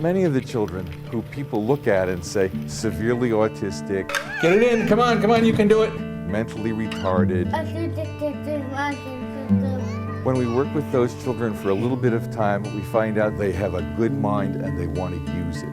many of the children who people look at and say, severely autistic, Get it in, come on, you can do it. mentally retarded. When we work with those children for a little bit of time, we find out they have a good mind and they want to use it.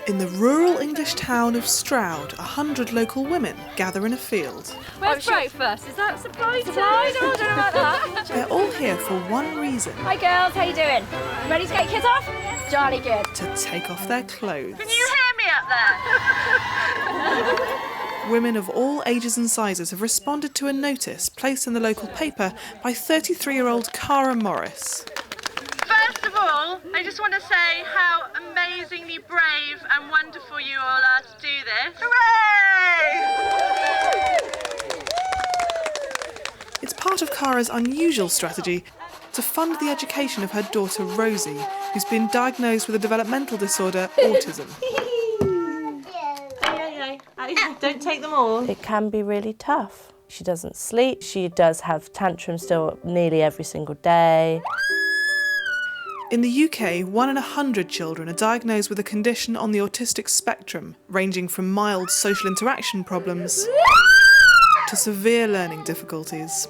In the rural English town of Stroud, 100 local women gather in a field. Where's breakfast? Is that surprise? I don't know about that. They're all here for one reason: Hi girls, how you doing? Ready to get your kids off? Jolly good. to take off their clothes. Can you hear me up there? Women of all ages and sizes have responded to a notice placed in the local paper by 33-year-old Rosie Morris. First of all, I just want to say how amazingly brave and wonderful you all are to do this. Hooray! It's part of Cara's unusual strategy to fund the education of her daughter Rosie, who's been diagnosed with a developmental disorder, autism. Don't take them all. It can be really tough. She doesn't sleep. She does have tantrums still nearly every single day. In the UK, 1 in 100 children are diagnosed with a condition on the autistic spectrum, ranging from mild social interaction problems to severe learning difficulties.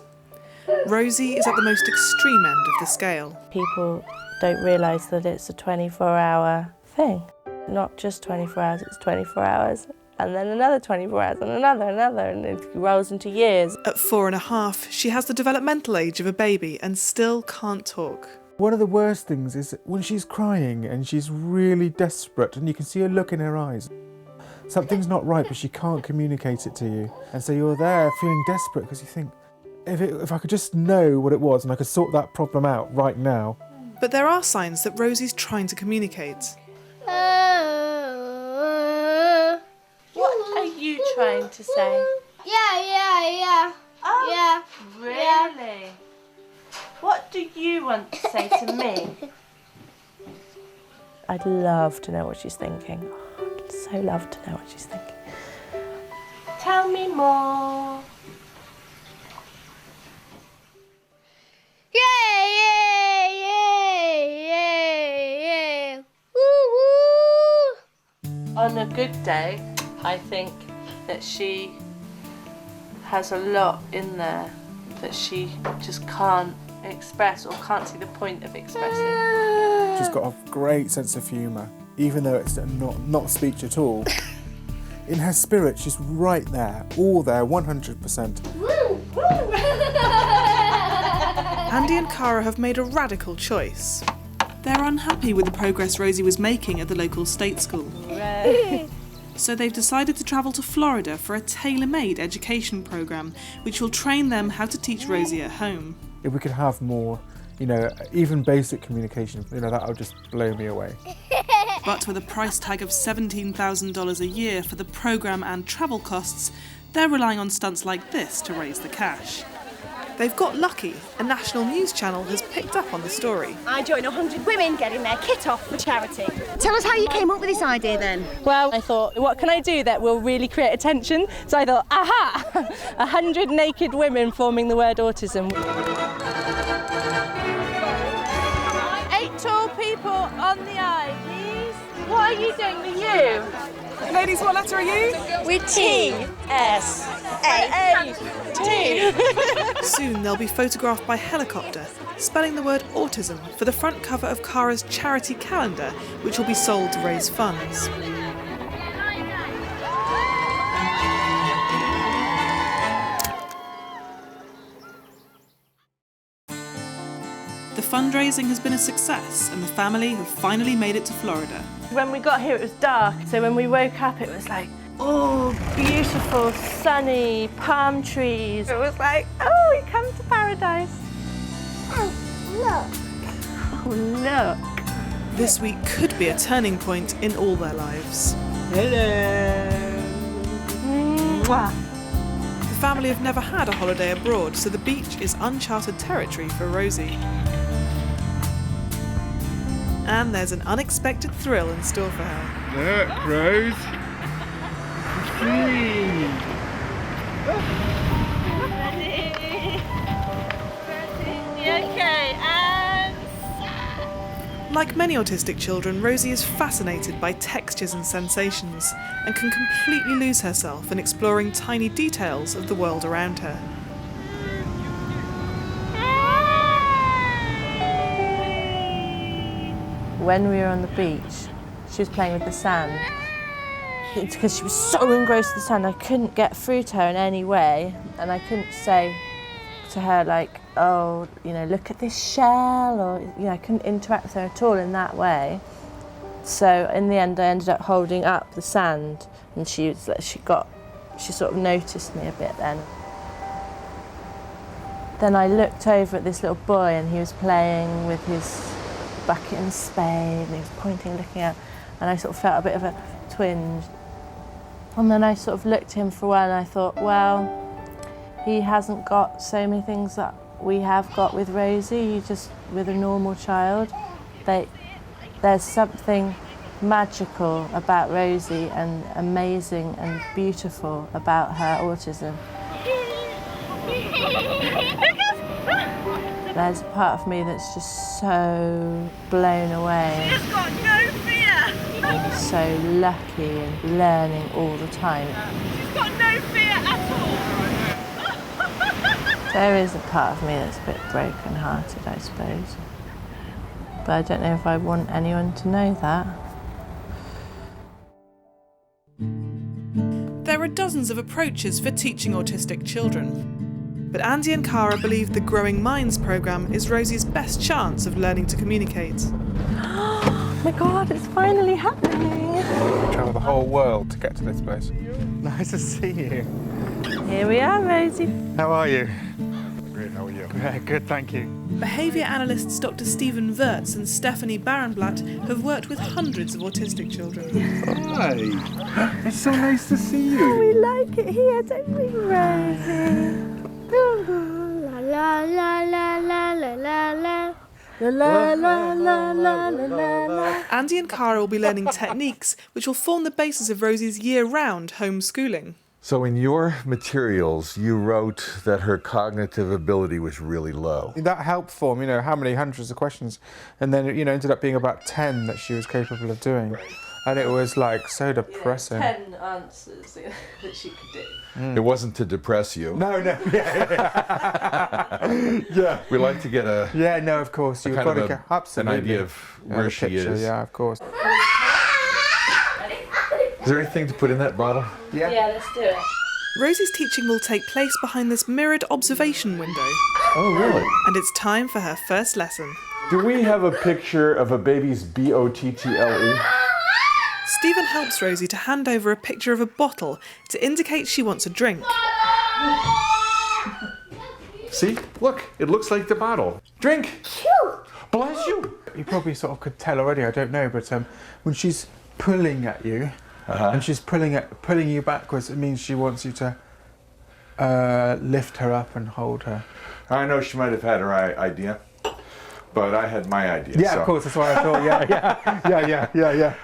Rosie is at the most extreme end of the scale. People don't realise that it's a 24-hour thing. Not just 24 hours, it's 24 hours. And then another 24 hours, and another, and it rolls into years. At 4.5, she has the developmental age of a baby and still can't talk. One of the worst things is when she's crying and she's really desperate and you can see a look in her eyes. Something's not right, but she can't communicate it to you. And so you're there feeling desperate because you think, if I could just know what it was and I could sort that problem out right now. But there are signs that Rosie's trying to communicate. What are you trying to say? Yeah. Oh, Yeah. really? What do you want to say to me? I'd love to know what she's thinking. Oh, I'd so love to know what she's thinking. Tell me more. Yeah. Woo. On a good day, I think that she has a lot in there that she just can't express or can't see the point of expressing. She's got a great sense of humour, even though it's not speech at all. In her spirit, she's right there, all there, 100%. Andy and Cara have made a radical choice. They're unhappy with the progress Rosie was making at the local state school. So they've decided to travel to Florida for a tailor-made education programme which will train them how to teach Rosie at home. If we could have more, even basic communication, that would just blow me away. But with a price tag of $17,000 a year for the programme and travel costs, they're relying on stunts like this to raise the cash. They've got lucky. A national news channel has picked up on the story. I joined 100 women getting their kit off for charity. Tell us how you came up with this idea then. Well, I thought, what can I do that will really create attention? So I thought, aha! 100 naked women forming the word autism. 8 tall people on the aisle, please. What are you doing with you? Ladies, what letter are you? We're T-S-A-T. Soon they'll be photographed by helicopter, spelling the word autism for the front cover of Cara's charity calendar, which will be sold to raise funds. The fundraising has been a success and the family have finally made it to Florida. When we got here, it was dark, so when we woke up, it was like, oh, beautiful, sunny, palm trees. It was like, oh, we come to paradise. Oh, look. Oh, look. This week could be a turning point in all their lives. Hello. Mwah. The family have never had a holiday abroad, so the beach is uncharted territory for Rosie. And there's an unexpected thrill in store for her. Look, Rose. Like many autistic children, Rosie is fascinated by textures and sensations and can completely lose herself in exploring tiny details of the world around her. When we were on the beach, she was playing with the sand. It's because she was so engrossed with the sand, I couldn't get through to her in any way, and I couldn't say to her, like, oh, you know, look at this shell, or, you know, I couldn't interact with her at all in that way. So in the end, I ended up holding up the sand, and she sort of noticed me a bit then. Then I looked over at this little boy, and he was playing with his bucket and spade, and he was pointing, looking out, and I sort of felt a bit of a twinge. And then I sort of looked at him for a while, and I thought, well, he hasn't got so many things that we have got with Rosie, with a normal child. There's something magical about Rosie and amazing and beautiful about her autism. There's a part of me that's just so blown away. She's got no fear! So lucky and learning all the time. She's got no fear at all! There is a part of me that's a bit broken-hearted, I suppose. But I don't know if I want anyone to know that. There are dozens of approaches for teaching autistic children. But Andy and Cara believe the Growing Minds programme is Rosie's best chance of learning to communicate. Oh my God, it's finally happening! We travel the whole world to get to this place. Nice to see you. Here we are, Rosie. How are you? Great, how are you? Good, thank you. Behaviour analysts Dr. Stephen Wirtz and Stephanie Barenblatt have worked with hundreds of autistic children. Hi. It's so nice to see you. We like it here, don't we, Rosie? La la la la la la la la. La la la la la la la. Andy and Cara will be learning techniques which will form the basis of Rosie's year-round homeschooling. So in your materials, you wrote that her cognitive ability was really low. That help form, how many hundreds of questions, and then, ended up being about 10 that she was capable of doing. Right. And it was like so depressing. 10 answers that she could do. It wasn't to depress you. No, yeah. We like to get a yeah, no, of course. You've got to get absolutely an idea of where she is. Yeah, of course. Is there anything to put in that bottle? Yeah, let's do it. Rosie's teaching will take place behind this mirrored observation window. Oh, really? And it's time for her first lesson. Do we have a picture of a baby's B-O-T-T-L-E? Stephen helps Rosie to hand over a picture of a bottle to indicate she wants a drink. See? Look, it looks like the bottle. Drink! Bless you! You probably sort of could tell already, I don't know, but when she's pulling at you, and she's pulling you backwards, it means she wants you to lift her up and hold her. I know she might have had her idea, but I had my idea. Yeah, so. Of course, that's why I thought, yeah.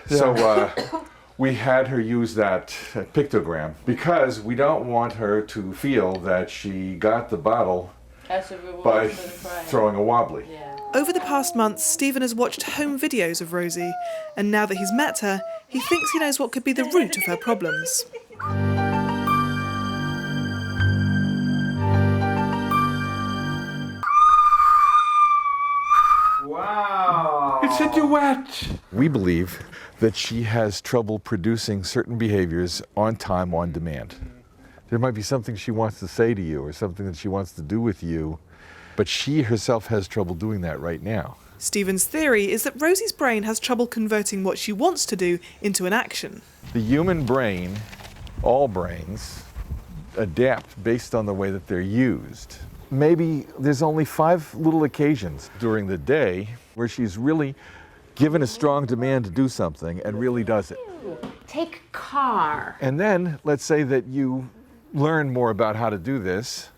So we had her use that pictogram because we don't want her to feel that she got the bottle by throwing a wobbly. Yeah. Over the past months, Stephen has watched home videos of Rosie, and now that he's met her, he thinks he knows what could be the root of her problems. Wow! It's a duet! We believe that she has trouble producing certain behaviors on time, on demand. There might be something she wants to say to you or something that she wants to do with you, but she herself has trouble doing that right now. Stephen's theory is that Rosie's brain has trouble converting what she wants to do into an action. The human brain, all brains, adapt based on the way that they're used. Maybe there's only 5 little occasions during the day where she's really given a strong demand to do something and really does it. Take car. And then let's say that you learn more about how to do this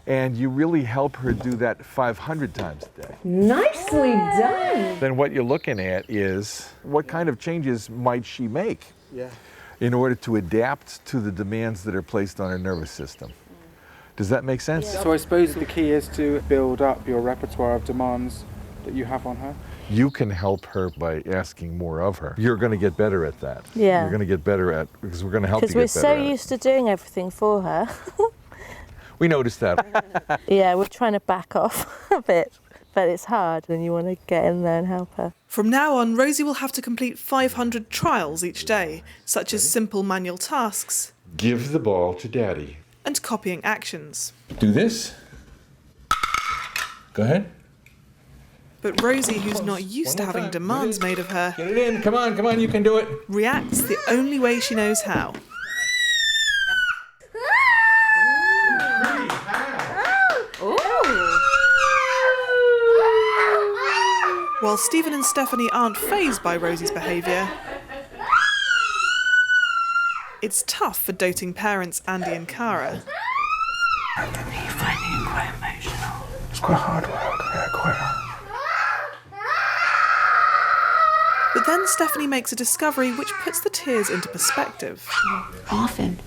and you really help her do that 500 times a day. Nicely done. Then what you're looking at is what kind of changes might she make in order to adapt to the demands that are placed on her nervous system. Does that make sense? So I suppose the key is to build up your repertoire of demands that you have on her. You can help her by asking more of her. You're going to get better at that. Yeah. You're going to get better at, because we're going to help you get Because better we're at so it. used to doing everything for her. We noticed that. Yeah, we're trying to back off a bit, but it's hard and you want to get in there and help her. From now on, Rosie will have to complete 500 trials each day, such as simple manual tasks Give the ball to Daddy. and copying actions. Do this. Go ahead. But Rosie, who's not used to having demands made of her, Get it in. Come on, you can do it. reacts the only way she knows how. While Stephen and Stephanie aren't fazed by Rosie's behaviour, it's tough for doting parents Andy and Cara. Are you finding it quite emotional? It's quite hard work. Yeah, quite hard. But then Stephanie makes a discovery which puts the tears into perspective. Often,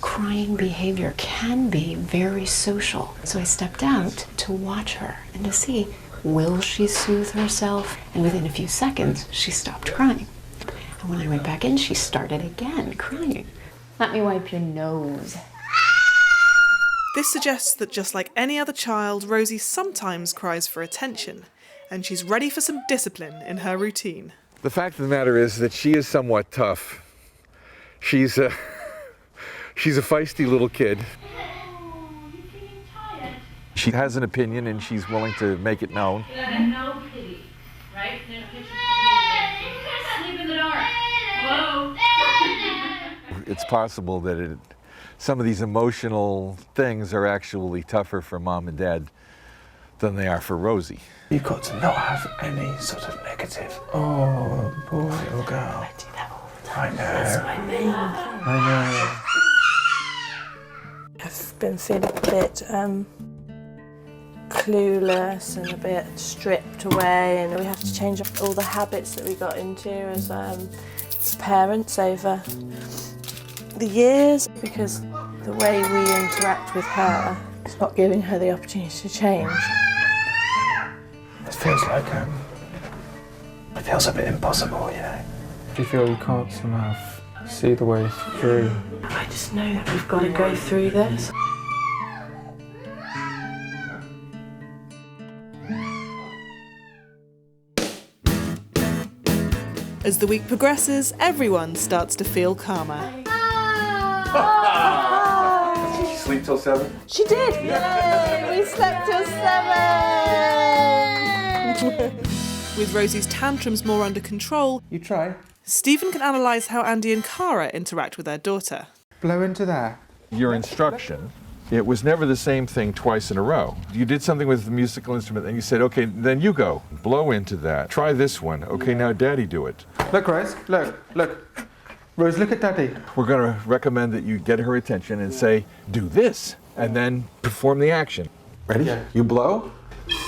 crying behavior can be very social. So I stepped out to watch her and to see, will she soothe herself? And within a few seconds, she stopped crying. And when I went back in, she started again crying. Let me wipe your nose. This suggests that just like any other child, Rosie sometimes cries for attention, and she's ready for some discipline in her routine. The fact of the matter is that she is somewhat tough. She's a feisty little kid. She has an opinion and she's willing to make it known. No pity, right? No pity. Sleep in the dark. Hello? It's possible that some of these emotional things are actually tougher for Mom and Dad than they are for Rosie. You've got to not have any sort of negative, oh, boy or girl. I do that all the I time. know. That's my main thing. I I've been feeling a bit clueless and a bit stripped away, and we have to change up all the habits that we got into as parents over the years, because the way we interact with her is not giving her the opportunity to change. It feels like, it feels a bit impossible, you know. Do you feel you can't somehow see the way through? I just know that we've got to go through this. As the week progresses, everyone starts to feel calmer. Did she sleep till 7? She did! Yay! We slept till 7! With Rosie's tantrums more under control, You try. Stephen can analyse how Andy and Cara interact with their daughter. Blow into there. Your instruction, it was never the same thing twice in a row. You did something with the musical instrument and you said, okay, then you go. Blow into that. Try this one. Okay, now Daddy do it. Look, Rose, look. Rose, look at Daddy. We're going to recommend that you get her attention and say, do this, and then perform the action. Ready? Yeah. You blow.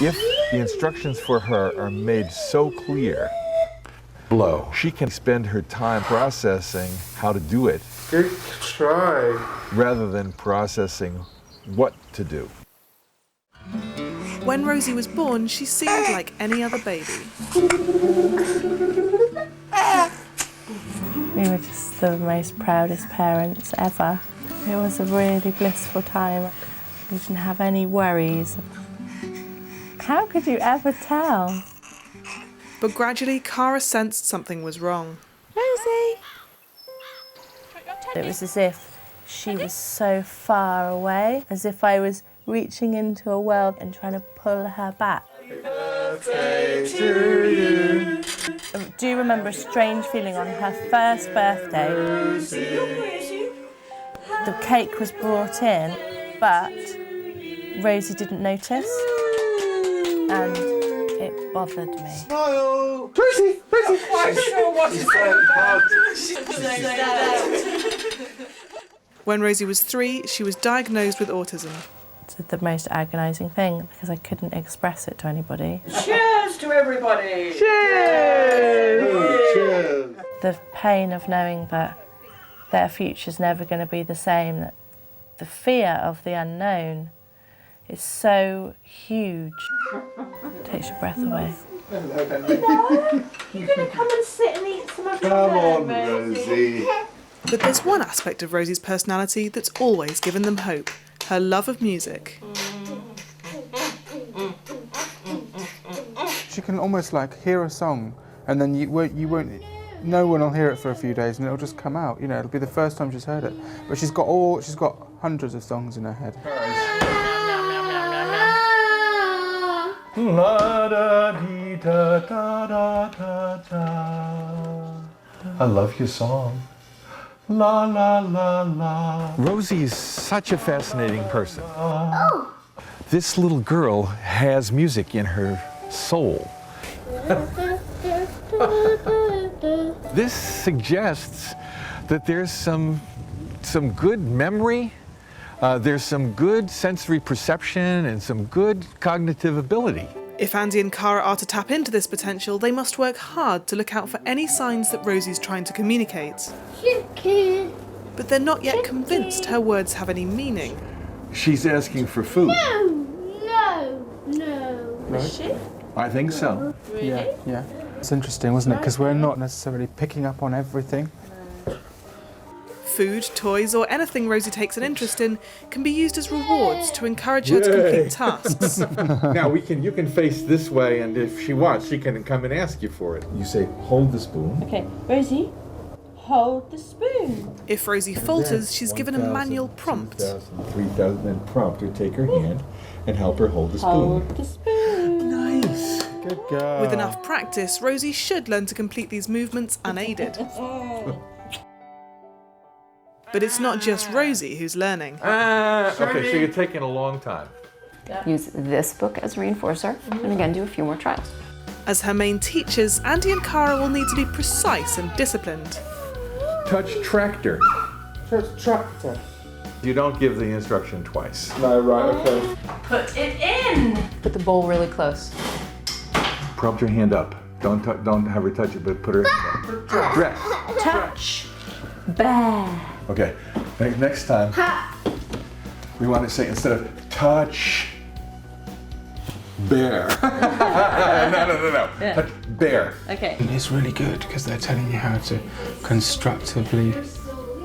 If the instructions for her are made so clear, blow. She can spend her time processing how to do it Good try. rather than processing what to do. When Rosie was born, she seemed like any other baby. We were just the most proudest parents ever. It was a really blissful time. We didn't have any worries. How could you ever tell? But gradually, Cara sensed something was wrong. Rosie! It was as if she was so far away, as if I was reaching into a world and trying to pull her back. I do remember a strange feeling on her first birthday. The cake was brought in, but Rosie didn't notice, and it bothered me. Smile! Rosie! When Rosie was 3, she was diagnosed with autism. It's the most agonising thing because I couldn't express it to anybody. Cheers to everybody! The pain of knowing that their future's never going to be the same, that the fear of the unknown is so huge. It takes your breath away. Hello, Henry. You're going to come and sit and eat some of your Come on, Rosie. Rosie. But there's one aspect of Rosie's personality that's always given them hope, her love of music. She can almost like hear a song and then you won't, no one will hear it for a few days and it'll just come out. You know, it'll be the first time she's heard it. But she's got hundreds of songs in her head. La da dee da da da da da. I love your song. La la la la. Rosie is such a fascinating person. This little girl has music in her soul. This suggests that there's some good memory, there's some good sensory perception, and some good cognitive ability. If Andy and Cara are to tap into this potential, they must work hard to look out for any signs that Rosie's trying to communicate. But they're not yet convinced her words have any meaning. She's asking for food. No. Is she? I think so. Really? Yeah. It's interesting, wasn't it? Because we're not necessarily picking up on everything. Food, toys, or anything Rosie takes an interest in can be used as rewards to encourage her to complete tasks. Now you can face this way, and if she wants, she can come and ask you for it. You say, hold the spoon. Okay, Rosie, hold the spoon. If Rosie falters, she's given a manual prompt. 2,000, 3,000, then prompt her, take her hand and help her hold the spoon. Hold the spoon. Nice. Good girl. With enough practice, Rosie should learn to complete these movements unaided. But it's not just Rosie who's learning. Okay, so you're taking a long time. Use this book as a reinforcer, and again, do a few more tries. As her main teachers, Andy and Cara will need to be precise and disciplined. Touch tractor. Tractor. You don't give the instruction twice. No, right, okay. Put it in. Put the bowl really close. Prompt your hand up. Don't have her touch it, but put her hand up. Dress. Touch. Bear. Okay, next time, we want to say, instead of touch bear. No. Yeah. Touch bear. Okay. And it's really good because they're telling you how to constructively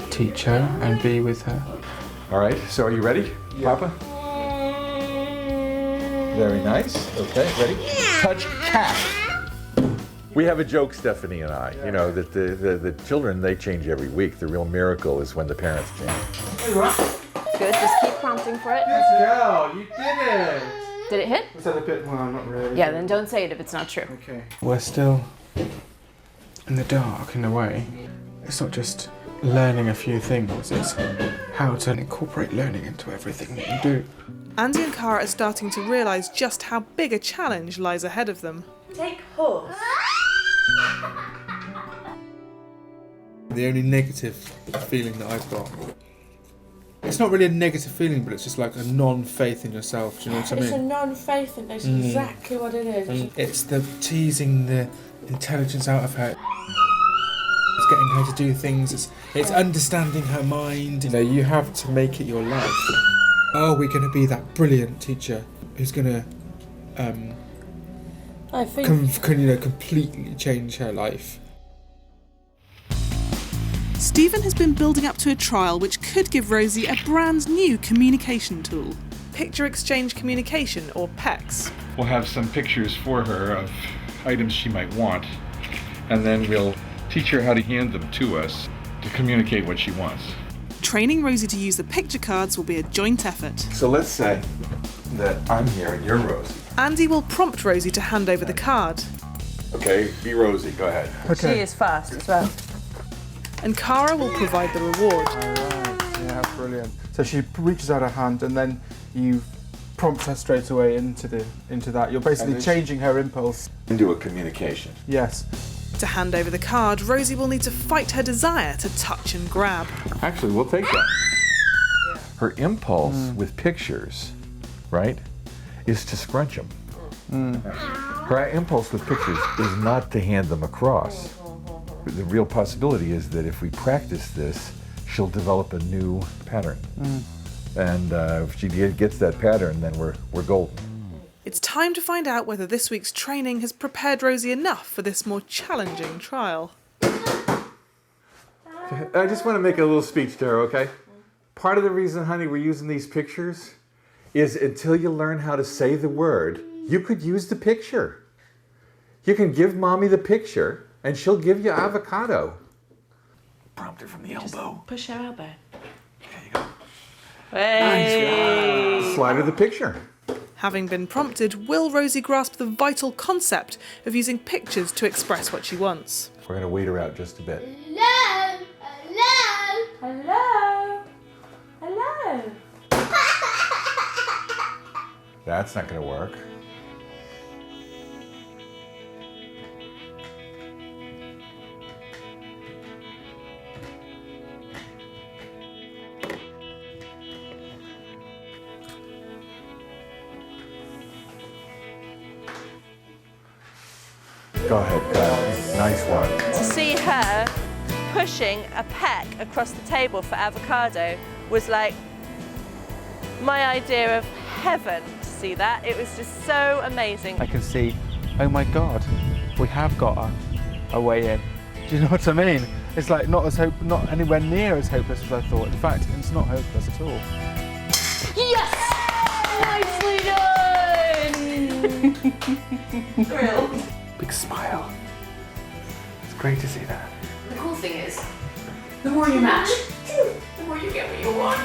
teach her and be with her. All right, so are you ready, Papa? Very nice. Okay, ready? Touch cat. We have a joke, Stephanie and I, you know, that the children, they change every week. The real miracle is when the parents change. Good, just keep prompting for it. Go, you did it. Did it hit? Is that a bit, well, not really. Yeah, then don't say it if it's not true. Okay. We're still in the dark in a way. It's not just learning a few things, it's how to incorporate learning into everything that you do. Andy and Cara are starting to realise just how big a challenge lies ahead of them. Take horse. The only negative feeling that I've got, it's not really a negative feeling, but it's just like a non-faith in yourself. Do you know what I mean? It's a non-faith, and that's exactly what it is. And it's the teasing the intelligence out of her. It's getting her to do things. It's understanding her mind. You know, you have to make it your life. Are we going to be that brilliant teacher who's going to I think completely change her life? Stephen has been building up to a trial which could give Rosie a brand new communication tool. Picture Exchange Communication, or PEX. We'll have some pictures for her of items she might want, and then we'll teach her how to hand them to us to communicate what she wants. Training Rosie to use the picture cards will be a joint effort. So let's say that I'm here and you're Rosie. Andy will prompt Rosie to hand over the card. Okay, be Rosie, go ahead. Okay. She is fast as well. And Cara will provide the reward. Alright, yeah, brilliant. So she reaches out her hand and then you prompt her straight away into that. You're basically changing her impulse. Into a communication. Yes. To hand over the card, Rosie will need to fight her desire to touch and grab. Actually, we'll take that. Her impulse with pictures, right, is to scrunch them. Her impulse with pictures is not to hand them across. The real possibility is that if we practice this, she'll develop a new pattern. And if she gets that pattern, then we're golden. It's time to find out whether this week's training has prepared Rosie enough for this more challenging trial. I just want to make a little speech there, okay? Part of the reason, honey, we're using these pictures is until you learn how to say the word, you could use the picture. You can give mommy the picture and she'll give you avocado. Prompt her from the elbow. Push her elbow. There you go. Hey! Nice. Slide her the picture. Having been prompted, will Rosie grasp the vital concept of using pictures to express what she wants? We're going to wait her out just a bit. Hello. Hello. Hello! Hello! That's not going to work. Go ahead, Kyle. Nice one. To see her pushing a peck across the table for avocado was like my idea of heaven to see that. It was just so amazing. I can see, oh my God, we have got a way in. Do you know what I mean? It's like not anywhere near as hopeless as I thought. In fact, it's not hopeless at all. Yes! Nicely done! Thrilled. Big smile. It's great to see that. The cool thing is, the more you match, the more you get what you want.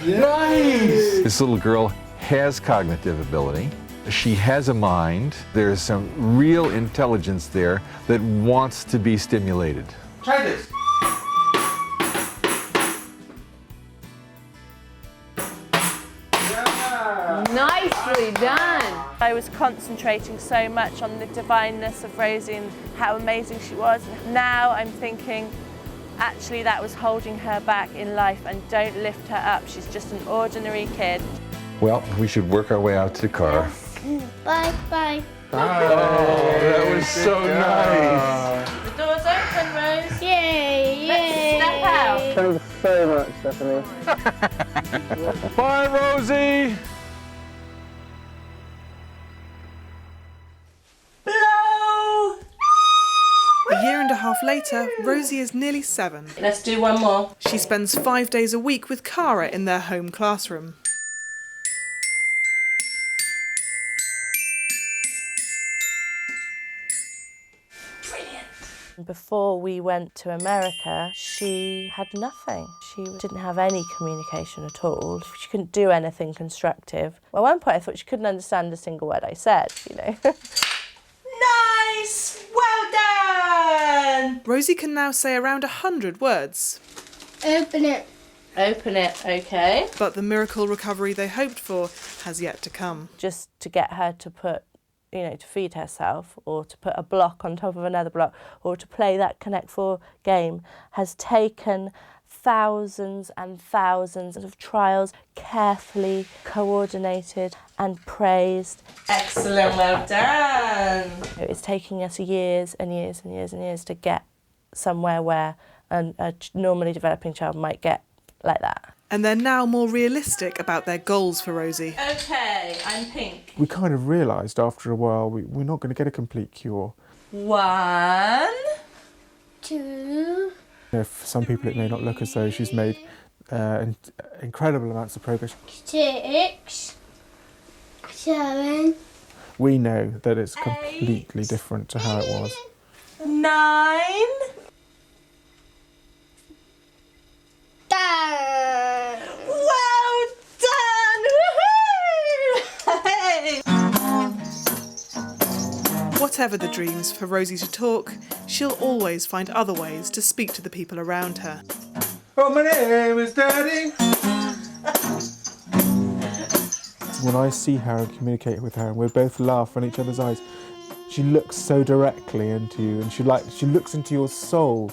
Nice! This little girl has cognitive ability. She has a mind. There's some real intelligence there that wants to be stimulated. Try this. Nicely done. I was concentrating so much on the divineness of Rosie and how amazing she was. Now I'm thinking, actually that was holding her back in life, and don't lift her up. She's just an ordinary kid. Well, we should work our way out to the car. Bye. Bye. Oh, that was so nice. The door's open, Rose. Yay. Let's step out. Thanks so much, Stephanie. Bye, Rosie. Blow! A year and a half later, Rosie is nearly 7. Let's do one more. She spends 5 days a week with Cara in their home classroom. Before we went to America, she had nothing. She didn't have any communication at all. She couldn't do anything constructive. At one point I thought she couldn't understand a single word I said, you know. Nice! Well done! Rosie can now say around 100 words. Open it. Open it, okay. But the miracle recovery they hoped for has yet to come. Just to get her to put, you know, to feed herself, or to put a block on top of another block, or to play that Connect 4 game has taken thousands and thousands of trials, carefully coordinated and praised. Excellent, well done! It's taking us years and years and years and years to get somewhere where a normally developing child might get like that. And they're now more realistic about their goals for Rosie. Okay, I'm pink. We kind of realised after a while we're not going to get a complete cure. 1, 2. You know, for some people it may not look as though she's made incredible amounts of progress. 6. 7. We know that it's completely different to how it was. 9. Done. Well done! Woohoo! Whatever the dreams for Rosie to talk, she'll always find other ways to speak to the people around her. Oh, my name is Daddy. When I see her and communicate with her and we both laugh in each other's eyes, she looks so directly into you and she looks into your soul.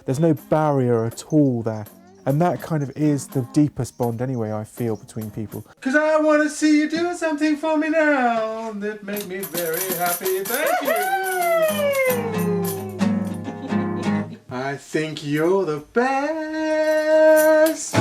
There's no barrier at all there. And that kind of is the deepest bond anyway I feel between people. Cause I want to see you do something for me now that make me very happy. Thank you. I think you're the best.